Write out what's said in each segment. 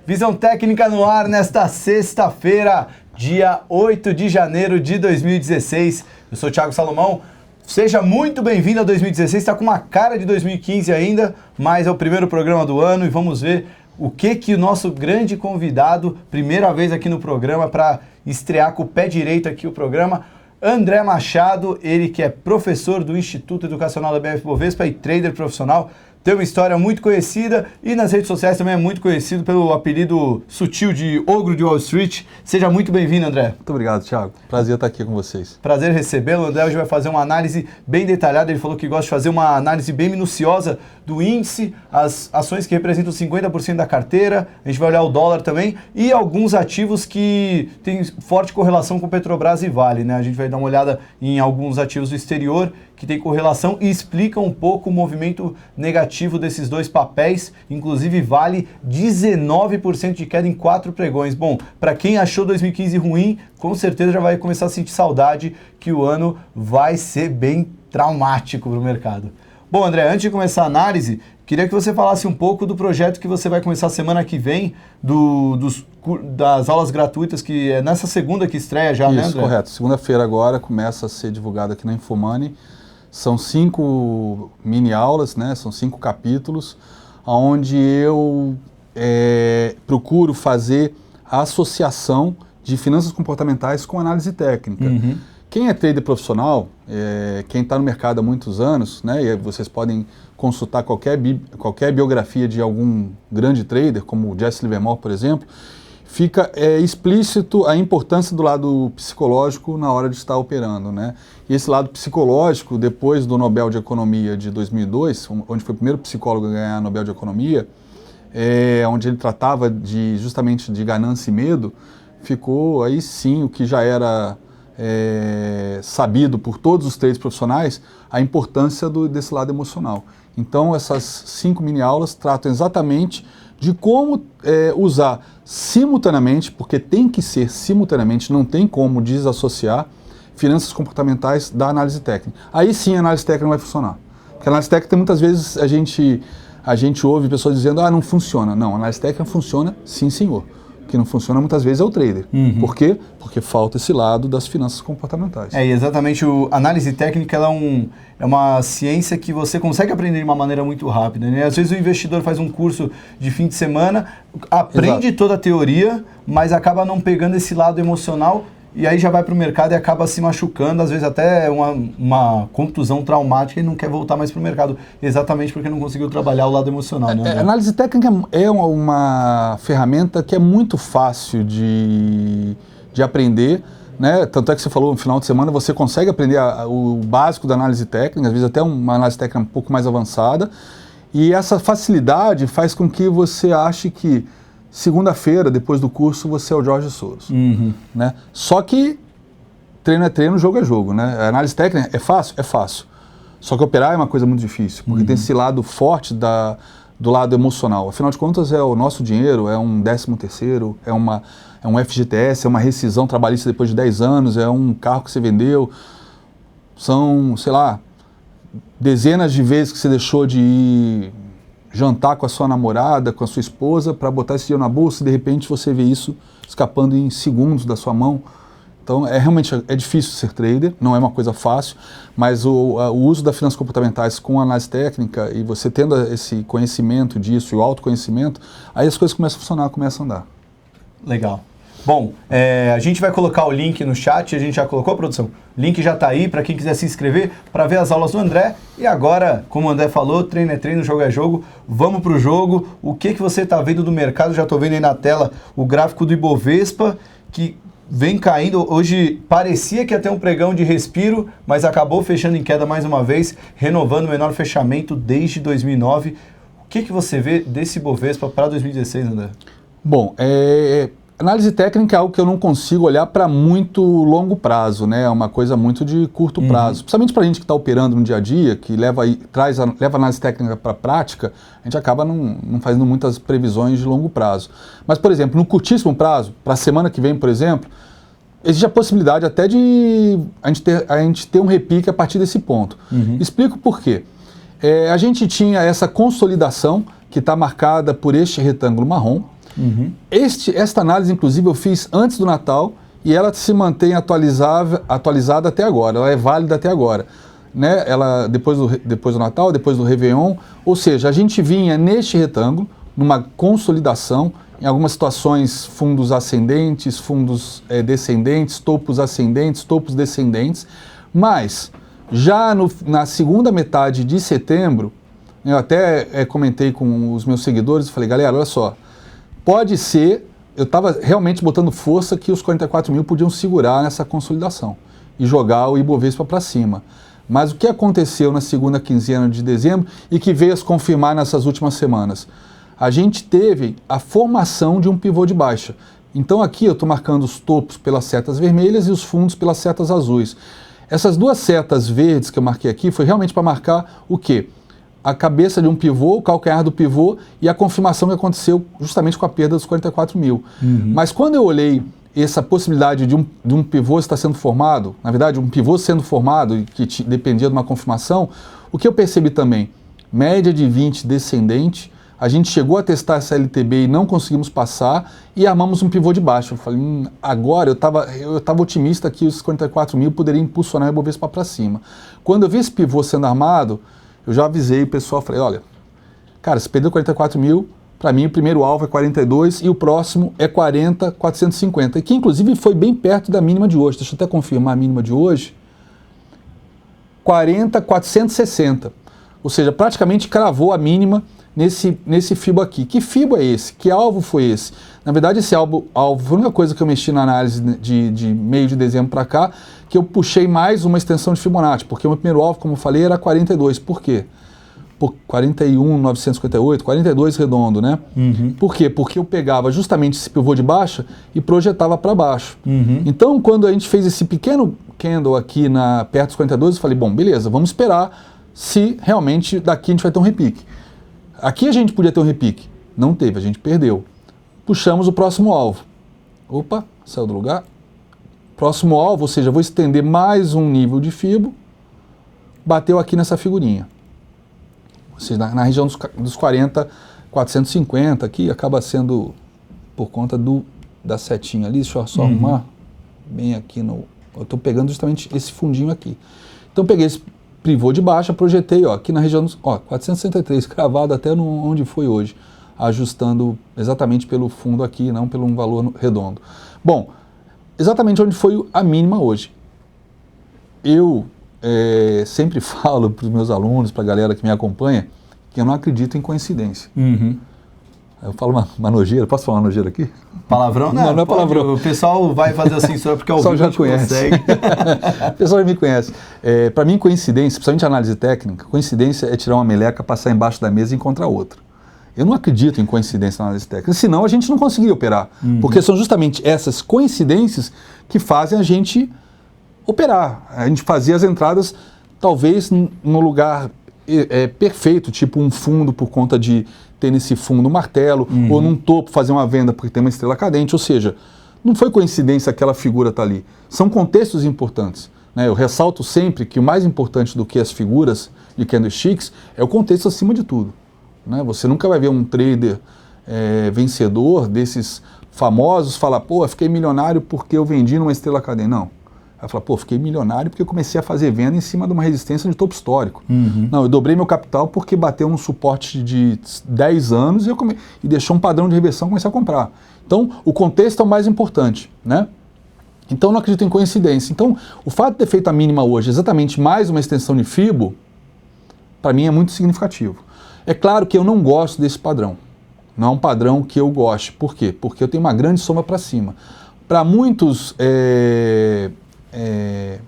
Visão Técnica no ar nesta sexta-feira, dia 8 de janeiro de 2016. Eu sou o Thiago Salomão. Seja muito bem-vindo a 2016. Está com uma cara de 2015 ainda, mas é o primeiro programa do ano e vamos ver o que o nosso grande convidado, primeira vez aqui no programa, para estrear com o pé direito aqui o programa, André Machado, ele que é professor do Instituto Educacional da BF-Bovespa e trader profissional. Tem uma história muito conhecida e nas redes sociais também é muito conhecido pelo apelido sutil de Ogro de Wall Street. Seja muito bem-vindo, André. Muito obrigado, Thiago. Prazer estar aqui com vocês. Prazer recebê-lo. O André hoje vai fazer uma análise bem detalhada. Ele falou que gosta de fazer uma análise bem minuciosa do índice, as ações que representam 50% da carteira. A gente vai olhar o dólar também e alguns ativos que têm forte correlação com Petrobras e Vale, né? A gente vai dar uma olhada em alguns ativos do exterior que tem correlação e explica um pouco o movimento negativo desses dois papéis, inclusive Vale 19% de queda em 4 pregões. Bom, para quem achou 2015 ruim, com certeza já vai começar a sentir saudade que o ano vai ser bem traumático para o mercado. Bom, André, antes de começar a análise, queria que você falasse um pouco do projeto que você vai começar semana que vem, das aulas gratuitas, que é nessa segunda que estreia já, né, André? Isso, correto. Segunda-feira agora começa a ser divulgado aqui na Infomoney. São 5 mini-aulas, né? São 5 capítulos, onde eu procuro fazer a associação de finanças comportamentais com análise técnica. Uhum. Quem é trader profissional, quem está no mercado há muitos anos, né? E vocês podem consultar qualquer biografia de algum grande trader, como o Jesse Livermore, por exemplo, fica explícito a importância do lado psicológico na hora de estar operando, né? E esse lado psicológico, depois do Nobel de Economia de 2002, onde foi o primeiro psicólogo a ganhar o Nobel de Economia, onde ele tratava justamente de ganância e medo, ficou aí sim o que já era sabido por todos os traders profissionais, a importância desse lado emocional. Então essas 5 mini-aulas tratam exatamente de como usar simultaneamente, porque tem que ser simultaneamente, não tem como desassociar finanças comportamentais da análise técnica. Aí sim a análise técnica vai funcionar. Porque a análise técnica, muitas vezes, a gente ouve pessoas dizendo, não funciona. Não, a análise técnica funciona, sim senhor. O que não funciona muitas vezes é o trader. Uhum. Por quê? Porque falta esse lado das finanças comportamentais. Exatamente. A análise técnica ela é uma ciência que você consegue aprender de uma maneira muito rápida, né? Às vezes o investidor faz um curso de fim de semana, aprende toda a teoria, mas acaba não pegando esse lado emocional e aí já vai para o mercado e acaba se machucando, às vezes até uma contusão traumática e não quer voltar mais para o mercado, exatamente porque não conseguiu trabalhar o lado emocional. Né? A análise técnica é uma ferramenta que é muito fácil de aprender, né? Tanto é que você falou, no final de semana você consegue aprender o básico da análise técnica, às vezes até uma análise técnica um pouco mais avançada, e essa facilidade faz com que você ache que segunda-feira, depois do curso, você é o Jorge Soros. Uhum. Né? Só que treino é treino, jogo é jogo. Né? A análise técnica é fácil? É fácil. Só que operar é uma coisa muito difícil, porque tem esse lado forte do lado emocional. Afinal de contas, é o nosso dinheiro, é um 13º, é um FGTS, é uma rescisão trabalhista depois de 10 anos, é um carro que você vendeu. São, sei lá, dezenas de vezes que você deixou de ir jantar com a sua namorada, com a sua esposa, para botar esse dinheiro na bolsa e de repente você vê isso escapando em segundos da sua mão. Então realmente é difícil ser trader, não é uma coisa fácil, mas o uso das finanças comportamentais com análise técnica e você tendo esse conhecimento disso e o autoconhecimento, aí as coisas começam a funcionar, começam a andar. Legal. Bom, a gente vai colocar o link no chat, a gente já colocou, produção? O link já está aí para quem quiser se inscrever para ver as aulas do André. E agora, como o André falou, treino é treino, jogo é jogo. Vamos para o jogo. O que você está vendo do mercado? Já estou vendo aí na tela o gráfico do Ibovespa, que vem caindo. Hoje parecia que ia ter um pregão de respiro, mas acabou fechando em queda mais uma vez, renovando o menor fechamento desde 2009. O que você vê desse Ibovespa para 2016, André? Bom, análise técnica é algo que eu não consigo olhar para muito longo prazo, né? É uma coisa muito de curto prazo. Principalmente para a gente que está operando no dia a dia, que leva a análise técnica para a prática, a gente acaba não fazendo muitas previsões de longo prazo. Mas, por exemplo, no curtíssimo prazo, para a semana que vem, por exemplo, existe a possibilidade até de a gente ter um repique a partir desse ponto. Explico por quê. A gente tinha essa consolidação que está marcada por este retângulo marrom, Esta análise, inclusive, eu fiz antes do Natal e ela se mantém atualizada até agora, ela é válida até agora. Né? Ela, depois do Natal, depois do Réveillon, ou seja, a gente vinha neste retângulo, numa consolidação, em algumas situações fundos ascendentes, fundos descendentes, topos ascendentes, topos descendentes, mas já na segunda metade de setembro, eu até comentei com os meus seguidores e falei, galera, olha só, pode ser, eu estava realmente botando força que os 44 mil podiam segurar nessa consolidação e jogar o Ibovespa para cima. Mas o que aconteceu na segunda quinzena de dezembro e que veio a se confirmar nessas últimas semanas? A gente teve a formação de um pivô de baixa. Então aqui eu estou marcando os topos pelas setas vermelhas e os fundos pelas setas azuis. Essas duas setas verdes que eu marquei aqui foi realmente para marcar o quê? A cabeça de um pivô, o calcanhar do pivô e a confirmação que aconteceu justamente com a perda dos 44 mil. Mas quando eu olhei essa possibilidade de um pivô estar sendo formado, na verdade um pivô sendo formado e que dependia de uma confirmação, o que eu percebi também? Média de 20 descendente, a gente chegou a testar essa LTB e não conseguimos passar e armamos um pivô de baixo. Eu falei, agora eu estava otimista que os 44 mil poderiam impulsionar o Ibovespa para cima. Quando eu vi esse pivô sendo armado, eu já avisei o pessoal, falei, olha, cara, se perdeu 44 mil, para mim o primeiro alvo é 42 e o próximo é 40,450, que inclusive foi bem perto da mínima de hoje. Deixa eu até confirmar a mínima de hoje. 40,460, ou seja, praticamente cravou a mínima nesse FIBO aqui. Que FIBO é esse? Que alvo foi esse? Na verdade, esse alvo foi a única coisa que eu mexi na análise de meio de dezembro para cá, que eu puxei mais uma extensão de Fibonacci, porque o meu primeiro alvo, como eu falei, era 42. Por quê? Por 41,958, 42 redondo, né? Por quê? Porque eu pegava justamente esse pivô de baixa e projetava para baixo. Então, quando a gente fez esse pequeno candle aqui perto dos 42, eu falei, bom, beleza, vamos esperar se realmente daqui a gente vai ter um repique. Aqui a gente podia ter um repique. Não teve, a gente perdeu. Puxamos o próximo alvo. Opa, saiu do lugar. Próximo alvo, ou seja, vou estender mais um nível de FIBO. Bateu aqui nessa figurinha. Ou seja, na região dos 40,450 aqui, acaba sendo por conta da setinha ali. Deixa eu só arrumar bem aqui no... Eu estou pegando justamente esse fundinho aqui. Então peguei esse pivô de baixa, projetei aqui na região dos 463, cravado até onde foi hoje, ajustando exatamente pelo fundo aqui, não pelo um valor redondo. Bom, exatamente onde foi a mínima hoje. Eu sempre falo para os meus alunos, para a galera que me acompanha, que eu não acredito em coincidência. Eu falo uma nojeira, posso falar uma nojeira aqui? Palavrão? Não é palavrão. O pessoal vai fazer assim só porque o pessoal já conhece. O pessoal já me conhece. Para mim, coincidência, principalmente análise técnica, coincidência é tirar uma meleca, passar embaixo da mesa e encontrar outra. Eu não acredito em coincidência na análise técnica, senão a gente não conseguiria operar. Porque são justamente essas coincidências que fazem a gente operar. A gente fazia as entradas, talvez, no lugar perfeito, tipo um fundo por conta de ter nesse fundo um martelo, ou num topo fazer uma venda porque tem uma estrela cadente, ou seja, não foi coincidência aquela figura estar ali. São contextos importantes. Né? Eu ressalto sempre que o mais importante do que as figuras de candlesticks é o contexto acima de tudo. Né? Você nunca vai ver um trader vencedor desses famosos falar, pô, eu fiquei milionário porque eu vendi numa estrela cadente. Não. Vai falar, pô, fiquei milionário porque eu comecei a fazer venda em cima de uma resistência de topo histórico. Não, eu dobrei meu capital porque bateu um suporte de 10 anos e deixou um padrão de reversão e comecei a comprar. Então, o contexto é o mais importante, né? Então, eu não acredito em coincidência. Então, o fato de ter feito a mínima hoje, exatamente mais uma extensão de FIBO, para mim é muito significativo. É claro que eu não gosto desse padrão. Não é um padrão que eu goste. Por quê? Porque eu tenho uma grande sombra para cima. Para muitos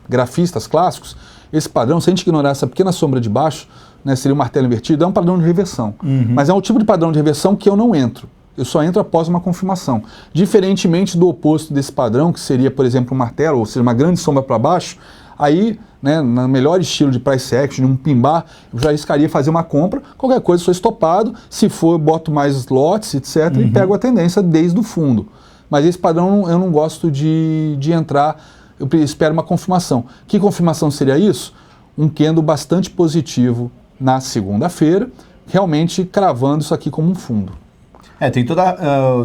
grafistas clássicos, esse padrão, se a gente ignorar essa pequena sombra de baixo, né, seria o martelo invertido, é um padrão de reversão. Mas é um tipo de padrão de reversão que eu não entro. Eu só entro após uma confirmação. Diferentemente do oposto desse padrão, que seria, por exemplo, um martelo, ou seja, uma grande sombra para baixo, aí, né, no melhor estilo de price action, um pimbar, eu já arriscaria fazer uma compra, qualquer coisa sou estopado, se for, boto mais lotes, etc., e pego a tendência desde o fundo. Mas esse padrão eu não gosto de entrar, eu espero uma confirmação. Que confirmação seria isso? Um candle bastante positivo na segunda-feira, realmente cravando isso aqui como um fundo.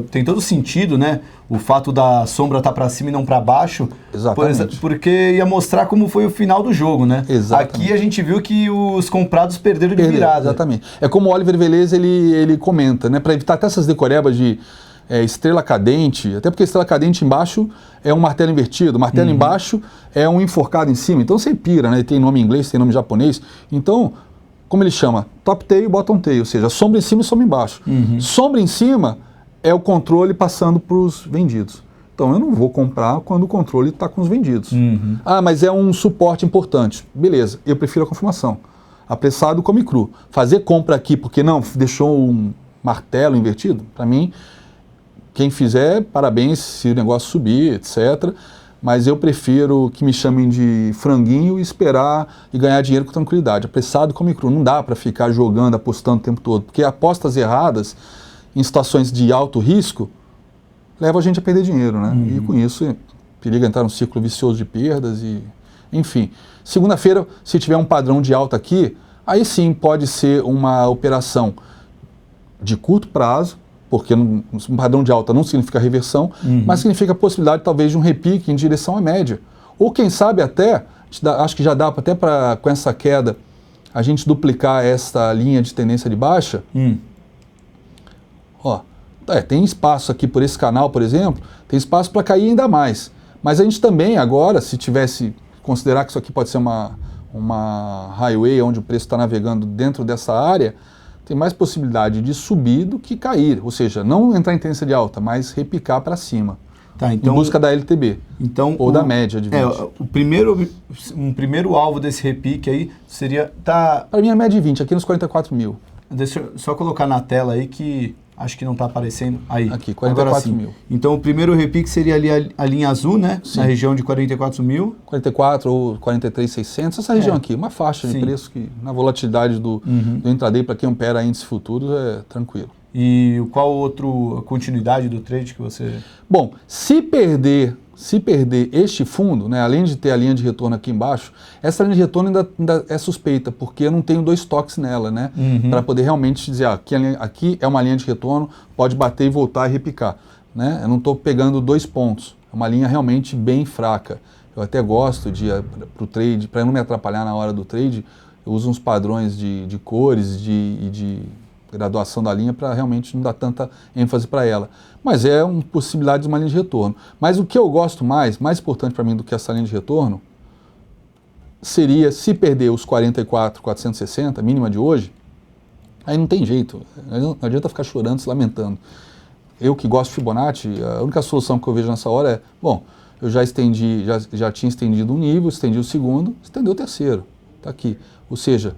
Tem todo sentido, né? O fato da sombra estar para cima e não para baixo. Exatamente. Porque ia mostrar como foi o final do jogo, né? Exatamente. Aqui a gente viu que os comprados perderam de virada. Exatamente. É como o Oliver Velez, ele comenta, né? Para evitar até essas decorebas de estrela cadente, até porque estrela cadente embaixo é um martelo invertido, martelo embaixo é um enforcado em cima. Então você pira, né? Tem nome em inglês, tem nome em japonês. Então, como ele chama? Top tail e bottom tail, ou seja, sombra em cima e sombra embaixo. Sombra em cima é o controle passando para os vendidos. Então eu não vou comprar quando o controle está com os vendidos. Ah, mas é um suporte importante. Beleza, eu prefiro a confirmação. Apressado come cru. Fazer compra aqui porque não deixou um martelo invertido, para mim, quem fizer, parabéns se o negócio subir, etc. Mas eu prefiro que me chamem de franguinho e esperar e ganhar dinheiro com tranquilidade. Apressado come cru. Não dá para ficar jogando, apostando o tempo todo. Porque apostas erradas em situações de alto risco levam a gente a perder dinheiro, né? E com isso, periga entrar num ciclo vicioso de perdas e... Enfim, segunda-feira, se tiver um padrão de alta aqui, aí sim pode ser uma operação de curto prazo, porque um padrão de alta não significa reversão, mas significa a possibilidade talvez de um repique em direção à média. Ou quem sabe até, acho que já dá até para, com essa queda, a gente duplicar essa linha de tendência de baixa. Ó, tem espaço aqui por esse canal, por exemplo, tem espaço para cair ainda mais. Mas a gente também agora, se tivesse considerar que isso aqui pode ser uma highway onde o preço está navegando dentro dessa área, tem mais possibilidade de subir do que cair, ou seja, não entrar em tendência de alta, mas repicar para cima, então, em busca da LTB, ou da média de 20. Um primeiro alvo desse repique aí seria... Para mim a média de 20, aqui nos 44 mil. Deixa eu só colocar na tela aí que acho que não está aparecendo. Aí. Aqui, 44 mil. Então o primeiro repique seria ali a linha azul, né? Sim. Na região de 44 mil. 44 ou 43.600, essa região aqui, uma faixa de preço que na volatilidade do intraday, para quem opera índices futuros, é tranquilo. E qual outra continuidade do trade que você... Bom, se perder este fundo, né, além de ter a linha de retorno aqui embaixo, essa linha de retorno ainda é suspeita, porque eu não tenho 2 toques nela, né, para poder realmente dizer, aqui é uma linha de retorno, pode bater e voltar e repicar, né, eu não estou pegando 2 pontos, é uma linha realmente bem fraca. Eu até gosto para o trade, para não me atrapalhar na hora do trade, eu uso uns padrões de cores e de graduação da linha para realmente não dar tanta ênfase para ela. Mas é uma possibilidade de uma linha de retorno. Mas o que eu gosto mais importante para mim do que essa linha de retorno, seria se perder os 44.460, mínima de hoje, aí não tem jeito. Não adianta ficar chorando, se lamentando. Eu que gosto de Fibonacci, a única solução que eu vejo nessa hora é, bom, eu já tinha estendido um nível, estendi o segundo, estendi o terceiro. Está aqui. Ou seja,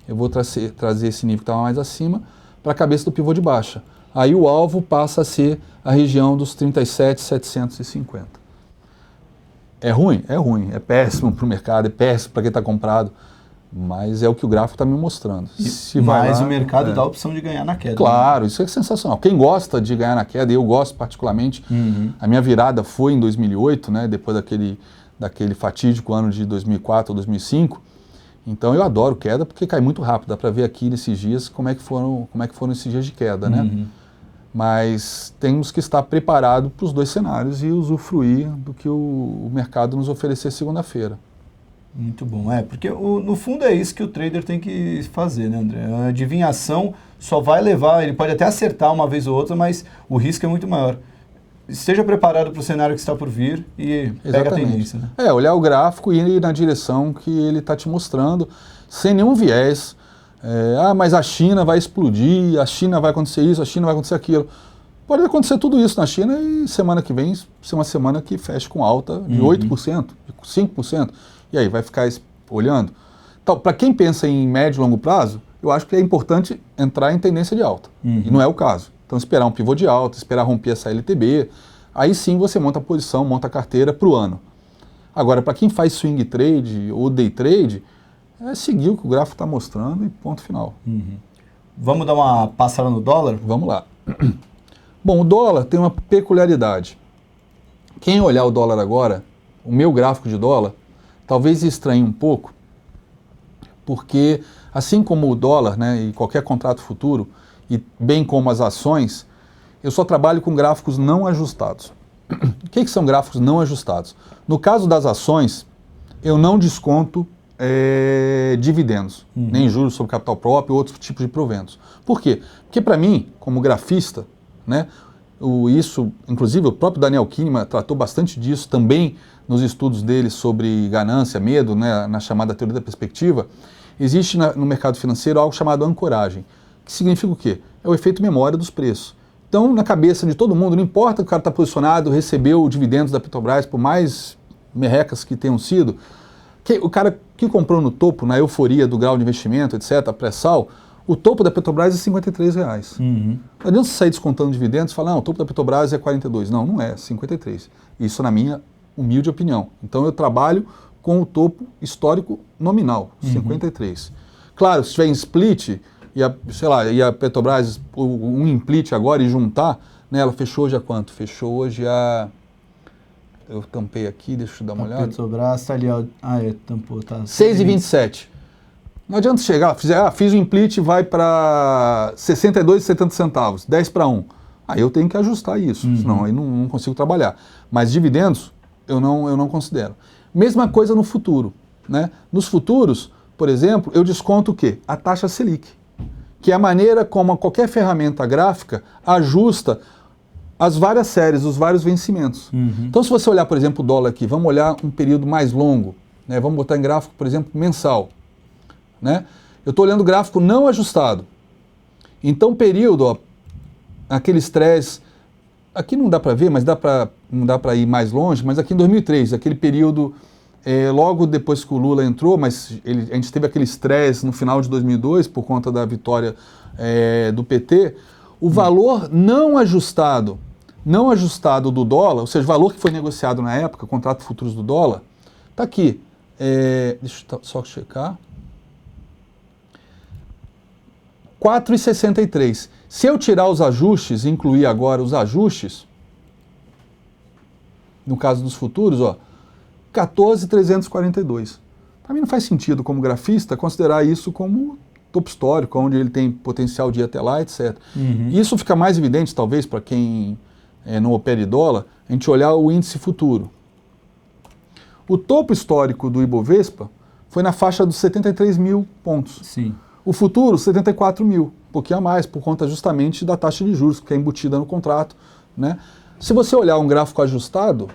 eu vou trazer esse nível que estava mais acima para a cabeça do pivô de baixa. Aí o alvo passa a ser a região dos 37.750. É ruim? É ruim. É péssimo para o mercado, é péssimo para quem está comprado. Mas é o que o gráfico está me mostrando. Mas o mercado dá a opção de ganhar na queda. Claro, isso é sensacional. Quem gosta de ganhar na queda, eu gosto particularmente. A minha virada foi em 2008, né, depois daquele fatídico ano de 2004 ou 2005. Então eu adoro queda porque cai muito rápido. Dá para ver aqui nesses dias como é que foram esses dias de queda, né? Mas temos que estar preparados para os 2 cenários e usufruir do que o mercado nos oferecer segunda-feira. Muito bom. Porque no fundo é isso que o trader tem que fazer, né, André? A adivinhação só vai levar, ele pode até acertar uma vez ou outra, mas o risco é muito maior. Esteja preparado para o cenário que está por vir e pega a tendência. Né? Olhar o gráfico e ir na direção que ele está te mostrando, sem nenhum viés. Mas a China vai explodir, a China vai acontecer isso, a China vai acontecer aquilo. Pode acontecer tudo isso na China e semana que vem ser uma semana que feche com alta de 8%, de 5%. E aí, vai ficar olhando? Então, para quem pensa em médio e longo prazo, eu acho que é importante entrar em tendência de alta. E não é o caso. Então, esperar um pivô de alta, esperar romper essa LTB, aí sim você monta a posição, monta a carteira para o ano. Agora, para quem faz swing trade ou day trade, é seguir o que o gráfico está mostrando e ponto final. Vamos dar uma passada no dólar? Vamos lá. Bom, o dólar tem uma peculiaridade. Quem olhar o dólar agora, o meu gráfico de dólar, talvez estranhe um pouco, porque assim como o dólar, né, e qualquer contrato futuro, e bem como as ações, eu só trabalho com gráficos não ajustados. O que são gráficos não ajustados? No caso das ações, eu não desconto dividendos, nem juros sobre capital próprio ou outros tipos de proventos. Por quê? Porque para mim, como grafista, né, isso, inclusive o próprio Daniel Kahneman tratou bastante disso também nos estudos dele sobre ganância, medo, né, na chamada teoria da perspectiva. Existe no mercado financeiro algo chamado ancoragem, que significa o quê? É o efeito memória dos preços. Então, na cabeça de todo mundo, não importa que o cara está posicionado, recebeu dividendos da Petrobras, por mais merrecas que tenham sido, o cara que comprou no topo, na euforia do grau de investimento, etc., pré-sal, o topo da Petrobras é R$53. Não adianta você sair descontando dividendos e falar, não, o topo da Petrobras é 42. Não, não é, 53. Isso na minha humilde opinião. Então eu trabalho com o topo histórico nominal, 53. Claro, se tiver em split, e a Petrobras, um split agora e juntar, né, ela fechou hoje a quanto? Fechou hoje a... Eu tampei aqui, deixa eu dar uma olhada. A Petrobras está ali, ó. Tampou, tá. 6,27. Não adianta chegar, fiz o split, vai para 62,70 centavos, 10 para 1. Aí eu tenho que ajustar isso, senão aí não consigo trabalhar. Mas dividendos, eu não considero. Mesma coisa no futuro, né? Nos futuros, por exemplo, eu desconto o quê? A taxa Selic, que é a maneira como qualquer ferramenta gráfica ajusta as várias séries, os vários vencimentos. Então, se você olhar, por exemplo, o dólar aqui, vamos olhar um período mais longo, né? Vamos botar em gráfico, por exemplo, mensal. Né? Eu estou olhando o gráfico não ajustado. Então, período, ó, aquele estresse, aqui não dá para ver, mas não dá para ir mais longe, mas aqui em 2003, aquele período, logo depois que o Lula entrou, mas a gente teve aquele estresse no final de 2002 por conta da vitória do PT, o valor não ajustado do dólar, ou seja, o valor que foi negociado na época, contrato futuros do dólar, está aqui. Deixa eu só checar. 4,63. Se eu tirar os ajustes, incluir agora os ajustes, no caso dos futuros, ó, 14,342. Para mim não faz sentido, como grafista, considerar isso como topo histórico, onde ele tem potencial de ir até lá, etc. Isso fica mais evidente, talvez, para quem não opera dólar, a gente olhar o índice futuro. O topo histórico do Ibovespa foi na faixa dos 73 mil pontos. Sim. O futuro, 74 mil, um pouquinho a mais, por conta justamente da taxa de juros, que é embutida no contrato. Né? Se você olhar um gráfico ajustado,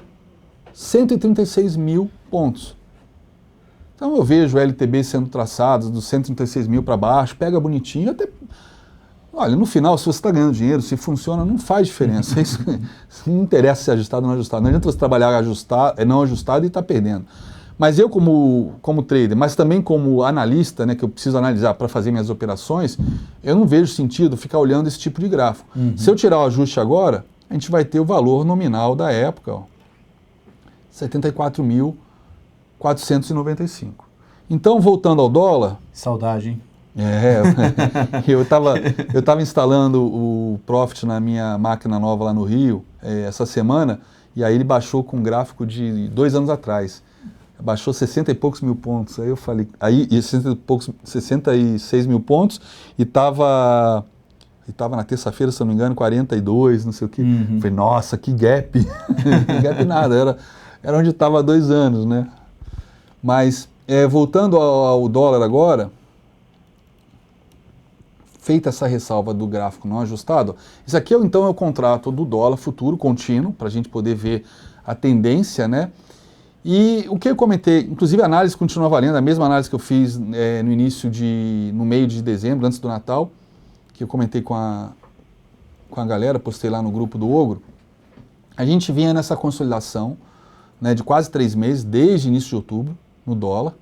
136 mil pontos. Então eu vejo o LTB sendo traçado dos 136 mil para baixo, pega bonitinho, até... Olha, no final, se você está ganhando dinheiro, se funciona, não faz diferença. Isso não interessa se é ajustado ou não ajustado. Não adianta você trabalhar não ajustado e estar perdendo. Mas eu, como trader, mas também como analista, né, que eu preciso analisar para fazer minhas operações, eu não vejo sentido ficar olhando esse tipo de gráfico. Se eu tirar o ajuste agora, a gente vai ter o valor nominal da época, ó, 74.495. Então, voltando ao dólar... Saudade, hein? Eu tava instalando o Profit na minha máquina nova lá no Rio essa semana, e aí ele baixou com um gráfico de 2 anos atrás. Baixou 60 e poucos mil pontos. Aí eu falei, 66 mil pontos, e tava na terça-feira, se não me engano, 42, não sei o quê. Falei, nossa, que gap. Gap nada, era onde estava há 2 anos, né? Mas, voltando ao dólar agora, feita essa ressalva do gráfico não ajustado, isso aqui então é o contrato do dólar futuro contínuo, para a gente poder ver a tendência, né? E o que eu comentei, inclusive a análise continua valendo, a mesma análise que eu fiz no meio de dezembro, antes do Natal, que eu comentei com a galera, postei lá no grupo do Ogro. A gente vinha nessa consolidação, né, de quase 3 meses, desde início de outubro, no dólar.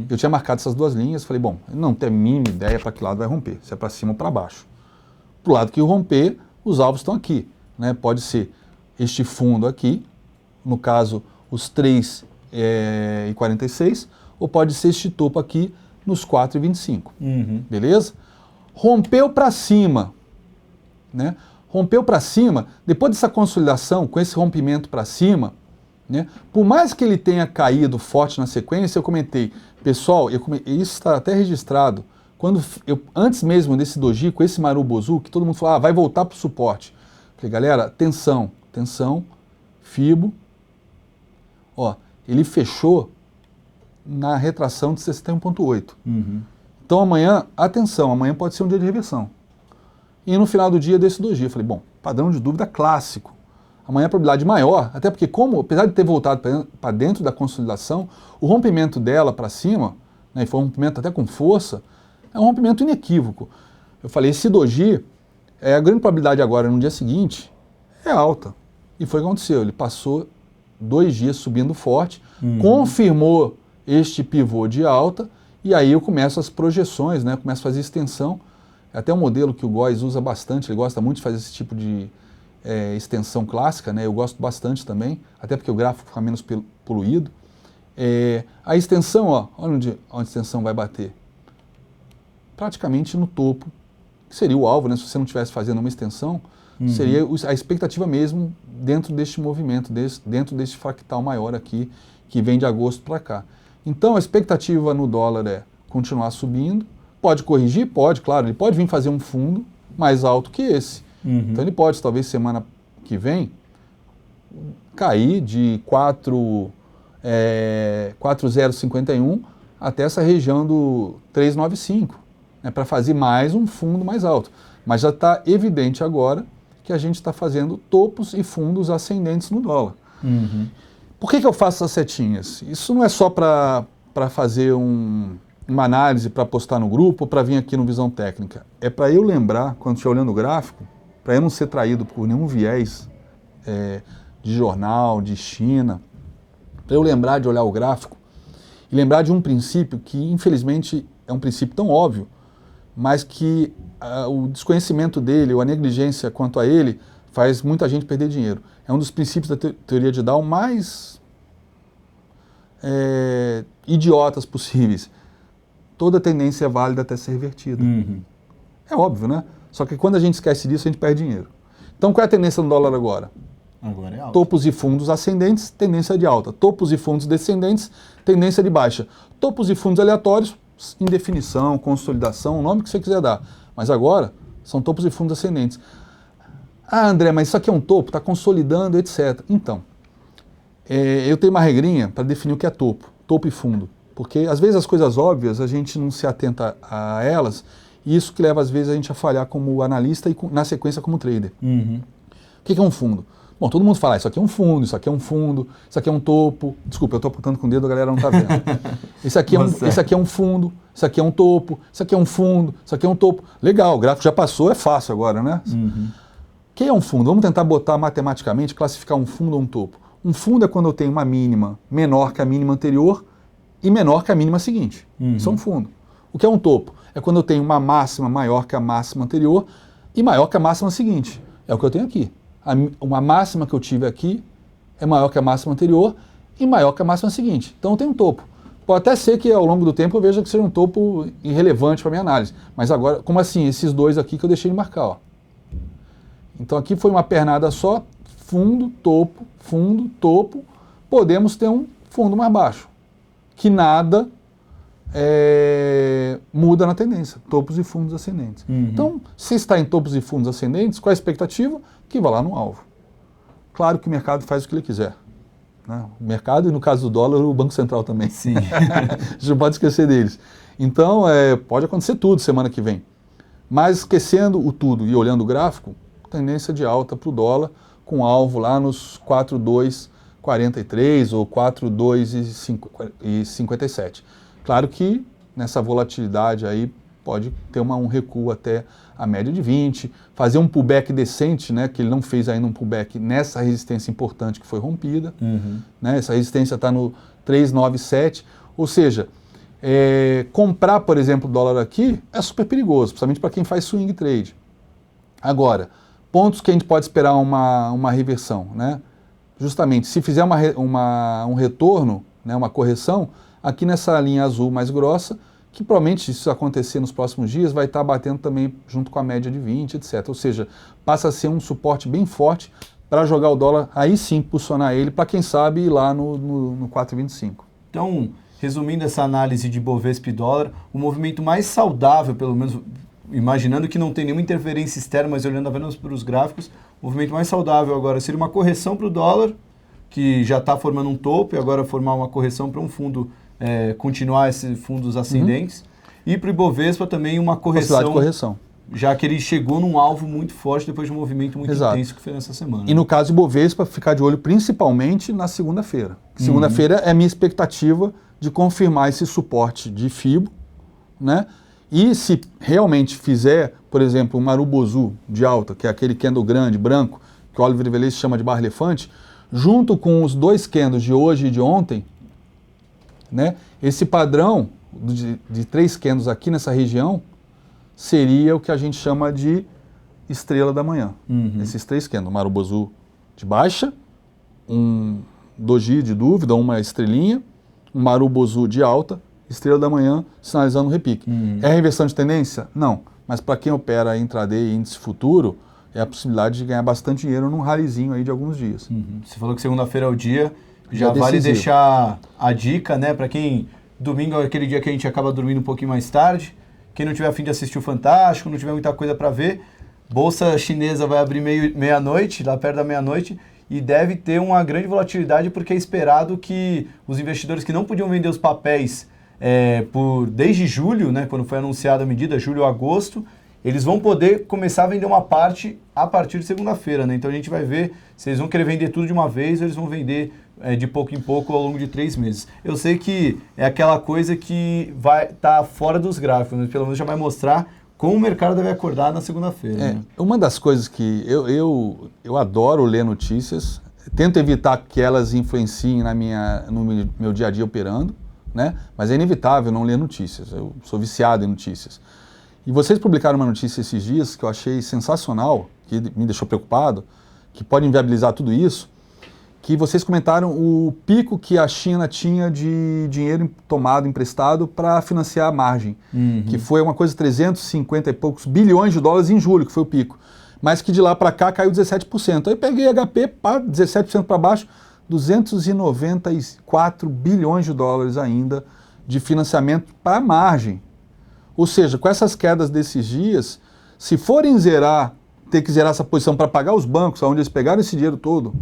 Eu tinha marcado essas 2 linhas, falei, bom, não tenho a mínima ideia para que lado vai romper, se é para cima ou para baixo. Para o lado que romper, os alvos estão aqui, né? Pode ser este fundo aqui, no caso, os 3,46, ou pode ser este topo aqui, nos 4,25, beleza? Rompeu para cima, né? Rompeu para cima, depois dessa consolidação, com esse rompimento para cima, né? Por mais que ele tenha caído forte na sequência, eu comentei, pessoal, isso está até registrado, antes mesmo desse doji, com esse Marubozu, que todo mundo falou, vai voltar para o suporte. Falei, galera, tensão, FIBO, ó, ele fechou na retração de 61,8. Então amanhã, atenção, amanhã pode ser um dia de reversão. E no final do dia, desses 2 dias, falei, bom, padrão de dúvida clássico. Amanhã a probabilidade maior, até porque apesar de ter voltado para dentro da consolidação, o rompimento dela para cima, né, e foi um rompimento até com força, é um rompimento inequívoco. Eu falei, esse doji, a grande probabilidade agora, no dia seguinte, é alta. E foi o que aconteceu, ele passou 2 dias subindo forte, confirmou este pivô de alta, e aí eu começo as projeções, né, começo a fazer extensão. É até um modelo que o Góes usa bastante, ele gosta muito de fazer esse tipo de extensão clássica, né, eu gosto bastante também, até porque o gráfico fica menos poluído. A extensão, ó, olha onde a extensão vai bater. Praticamente no topo, que seria o alvo, né, se você não estivesse fazendo uma extensão, seria a expectativa mesmo dentro deste movimento, dentro deste fractal maior aqui, que vem de agosto para cá. Então a expectativa no dólar é continuar subindo, pode corrigir? Pode, claro, ele pode vir fazer um fundo mais alto que esse. Então ele pode, talvez semana que vem, cair de 4,051 até essa região do 395, né, para fazer mais um fundo mais alto. Mas já está evidente agora que a gente está fazendo topos e fundos ascendentes no dólar. Por que eu faço essas setinhas? Isso não é só para fazer uma análise para postar no grupo ou para vir aqui no Visão Técnica. É para eu lembrar, quando estiver olhando o gráfico, para eu não ser traído por nenhum viés de jornal, de China, para eu lembrar de olhar o gráfico e lembrar de um princípio que, infelizmente, é um princípio tão óbvio, mas que o desconhecimento dele ou a negligência quanto a ele faz muita gente perder dinheiro. É um dos princípios da teoria de Dow mais idiotas possíveis. Toda tendência é válida até ser revertida. É óbvio, né? Só que quando a gente esquece disso, a gente perde dinheiro. Então, qual é a tendência do dólar agora? Agora é alta. Topos e fundos ascendentes, tendência de alta. Topos e fundos descendentes, tendência de baixa. Topos e fundos aleatórios, indefinição, consolidação, o nome que você quiser dar. Mas agora, são topos e fundos ascendentes. Ah, André, mas isso aqui é um topo, está consolidando, etc. Então, eu tenho uma regrinha para definir o que é topo e fundo. Porque, às vezes, as coisas óbvias, a gente não se atenta a elas, e isso que leva, às vezes, a gente a falhar como analista e, na sequência, como trader. O que é um fundo? Bom, todo mundo fala, isso aqui é um fundo, isso aqui é um fundo, isso aqui é um topo. Desculpa, eu estou apontando com o dedo, a galera não está vendo. Isso aqui é um fundo, isso aqui é um topo, isso aqui é um fundo, isso aqui é um topo. Legal, o gráfico já passou, é fácil agora, né? O que é um fundo? Vamos tentar botar matematicamente, classificar um fundo ou um topo. Um fundo é quando eu tenho uma mínima menor que a mínima anterior e menor que a mínima seguinte. Isso é um fundo. O que é um topo? É quando eu tenho uma máxima maior que a máxima anterior e maior que a máxima seguinte. É o que eu tenho aqui. Uma máxima que eu tive aqui é maior que a máxima anterior e maior que a máxima seguinte. Então eu tenho um topo. Pode até ser que ao longo do tempo eu veja que seja um topo irrelevante para a minha análise. Mas agora, como assim? Esses dois aqui que eu deixei de marcar. Ó. Então aqui foi uma pernada só, fundo, topo. Podemos ter um fundo mais baixo. Que nada muda na tendência. Topos e fundos ascendentes. Então, se está em topos e fundos ascendentes, qual é a expectativa? Que vá lá no alvo. Claro que o mercado faz o que ele quiser. Né? O mercado, e no caso do dólar, o Banco Central também. Sim. A gente não pode esquecer deles. Então, pode acontecer tudo semana que vem. Mas esquecendo o tudo e olhando o gráfico, tendência de alta para o dólar, com alvo lá nos 4,243 ou 4,257. Claro que nessa volatilidade aí pode ter um recuo até a média de 20, fazer um pullback decente, né, que ele não fez ainda um pullback nessa resistência importante que foi rompida. Né, essa resistência está no 397, ou seja, comprar, por exemplo, dólar aqui é super perigoso, principalmente para quem faz swing trade. Agora, pontos que a gente pode esperar uma reversão, né? Justamente, se fizer um retorno, né, uma correção, aqui nessa linha azul mais grossa, que provavelmente, se isso acontecer nos próximos dias, vai estar batendo também junto com a média de 20, etc. Ou seja, passa a ser um suporte bem forte para jogar o dólar, aí sim, posicionar ele, para quem sabe ir lá no 4,25. Então, resumindo essa análise de Bovespa e dólar, o movimento mais saudável, pelo menos imaginando que não tem nenhuma interferência externa, mas olhando apenas para os gráficos, o movimento mais saudável agora seria uma correção para o dólar, que já está formando um topo, e agora formar uma correção para um fundo, continuar esses fundos ascendentes. E para o Ibovespa também uma correção, já que ele chegou num alvo muito forte depois de um movimento muito intenso que foi nessa semana. E no caso do Ibovespa, ficar de olho principalmente na segunda-feira. Segunda-feira é a minha expectativa de confirmar esse suporte de FIBO, né? E se realmente fizer, por exemplo, um Marubozu de alta, que é aquele candle grande, branco, que o Oliver Velez chama de barra elefante, junto com os 2 candles de hoje e de ontem, né? Esse padrão de 3 candles aqui nessa região seria o que a gente chama de estrela da manhã. Esses 3 candles, Marubozu de baixa, um doji de dúvida, uma estrelinha, um Marubozu de alta, estrela da manhã, sinalizando um repique. É reversão de tendência? Não. Mas para quem opera intraday e índice futuro, é a possibilidade de ganhar bastante dinheiro num rallyzinho aí de alguns dias. Você falou que segunda-feira é o dia, já vale deixar a dica, né, para quem... Domingo é aquele dia que a gente acaba dormindo um pouquinho mais tarde. Quem não tiver a fim de assistir o Fantástico, não tiver muita coisa para ver, Bolsa Chinesa vai abrir meia-noite, lá perto da meia-noite, e deve ter uma grande volatilidade porque é esperado que os investidores que não podiam vender os papéis desde julho, né, quando foi anunciada a medida, julho ou agosto, eles vão poder começar a vender uma parte a partir de segunda-feira, né? Então a gente vai ver se eles vão querer vender tudo de uma vez ou eles vão vender de pouco em pouco ao longo de 3 meses. Eu sei que é aquela coisa que vai estar fora dos gráficos, mas pelo menos já vai mostrar como o mercado deve acordar na segunda-feira. Né? Uma das coisas que eu adoro ler notícias, tento evitar que elas influenciem no meu dia a dia operando, né? Mas é inevitável não ler notícias, eu sou viciado em notícias. E vocês publicaram uma notícia esses dias que eu achei sensacional, que me deixou preocupado, que pode inviabilizar tudo isso, que vocês comentaram o pico que a China tinha de dinheiro tomado, emprestado, para financiar a margem, que foi uma coisa de 350 e poucos bilhões de dólares em julho, que foi o pico, mas que de lá para cá caiu 17%. Aí peguei HP, 17% para baixo, 294 bilhões de dólares ainda de financiamento para a margem. Ou seja, com essas quedas desses dias, se forem ter que zerar essa posição para pagar os bancos, onde eles pegaram esse dinheiro todo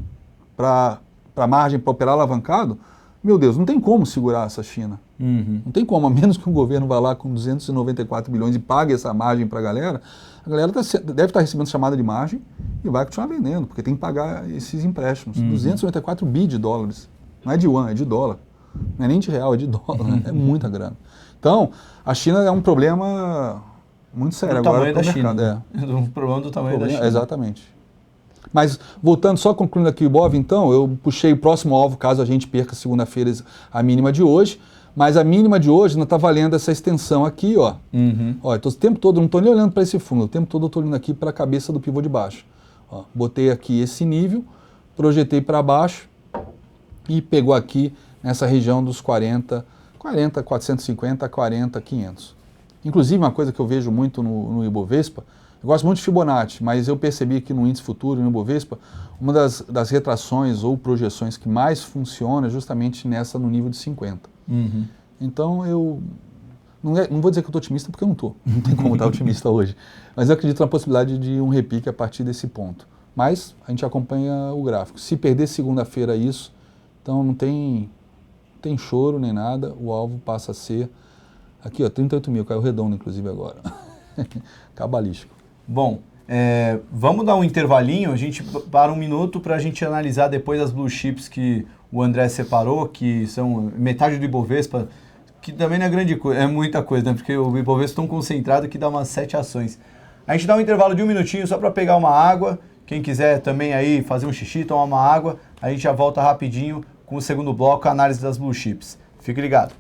para a margem, para operar alavancado, meu Deus, não tem como segurar essa China. Não tem como, a menos que o governo vá lá com 294 bilhões e pague essa margem para a galera deve estar recebendo chamada de margem e vai continuar vendendo, porque tem que pagar esses empréstimos. 294 bi de dólares. Não é de yuan, é de dólar. Não é nem de real, é de dólar. Né? É muita grana. Então, a China é um problema muito sério agora para o mercado. Um problema do tamanho da China. Exatamente. Mas, voltando, só concluindo aqui o IBOV, então, eu puxei o próximo alvo, caso a gente perca segunda-feira a mínima de hoje, mas a mínima de hoje não está valendo essa extensão aqui, ó. Ó, o tempo todo, não estou nem olhando para esse fundo, o tempo todo eu estou olhando aqui para a cabeça do pivô de baixo. Ó, botei aqui esse nível, projetei para baixo e pegou aqui nessa região dos 450, 40, 500. Inclusive, uma coisa que eu vejo muito no Ibovespa, eu gosto muito de Fibonacci, mas eu percebi que no índice futuro, no Ibovespa, uma das retrações ou projeções que mais funciona é justamente nessa no nível de 50. Então, eu não vou dizer que eu estou otimista, porque eu não estou. Não tem como estar otimista hoje. Mas eu acredito na possibilidade de um repique a partir desse ponto. Mas a gente acompanha o gráfico. Se perder segunda-feira isso, então não tem choro nem nada, o alvo passa a ser, aqui ó, 38 mil, caiu redondo inclusive agora, cabalístico. Bom, vamos dar um intervalinho, a gente para um minuto para a gente analisar depois as blue chips que o André separou, que são metade do Ibovespa, que também não é grande coisa, é muita coisa, né? Porque o Ibovespa é tão concentrado que dá umas 7 ações. A gente dá um intervalo de um minutinho só para pegar uma água, quem quiser também aí fazer um xixi, tomar uma água, a gente já volta rapidinho com o segundo bloco, a análise das blue chips. Fique ligado.